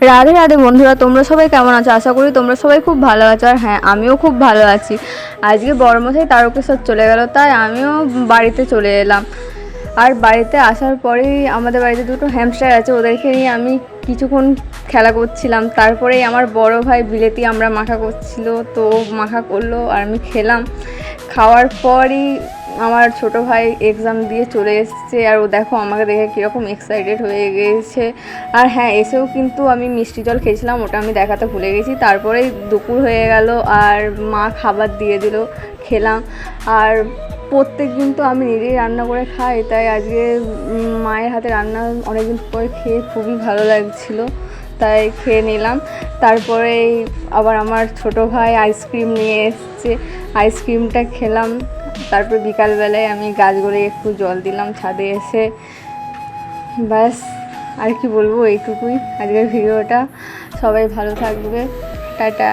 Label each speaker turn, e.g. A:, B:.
A: রাধে রাধে বন্ধুরা, তোমরা সবাই কেমন আছো? আশা করি তোমরা সবাই খুব ভালো আছো। আর হ্যাঁ, আমিও খুব ভালো আছি। আজকে বড়মশাই তারকেশ্বর চলে গেল, তাই আমিও বাড়িতে চলে এলাম। আর বাড়িতে আসার পরেই আমাদের বাড়িতে দুটো হ্যামস্টার আছে, ওদেরকে নিয়ে আমি কিছুক্ষণ খেলা করছিলাম। তারপরেই আমার বড় ভাই বিলেতি আমরা মাখা করছিল, তো মাখা করলো আর আমি খেলাম। খাওয়ার পরই আমার ছোট ভাই এক্সাম দিয়ে চলে এসেছে, আর ও দেখো আমাকে দেখে কীরকম এক্সাইটেড হয়ে গেছে। আর হ্যাঁ, এসেও কিন্তু আমি মিষ্টি জল খেয়েছিলাম, ওটা আমি দেখাতে ভুলে গেছি। তারপরেই দুপুর হয়ে গেল আর মা খাবার দিয়ে দিল, খেলাম। আর প্রত্যেক দিন তো আমি নিজেই রান্না করে খাই, তাই আজকে মায়ের হাতে রান্না অনেকদিন পরে খেয়ে খুবই ভালো লাগছিলো, তাই খেয়ে নিলাম। তারপরে আবার আমার ছোট ভাই আইসক্রিম নিয়ে এসছে, আইসক্রিমটা খেলাম। তারপর বিকালবেলায় আমি গাছগুলোয় একটু জল দিলাম ছাদে এসে। ব্যাস, আর কি বলবো, এইটুকুই আজকের ভিডিওটা। সবাই ভালো থাকবে, টাটা।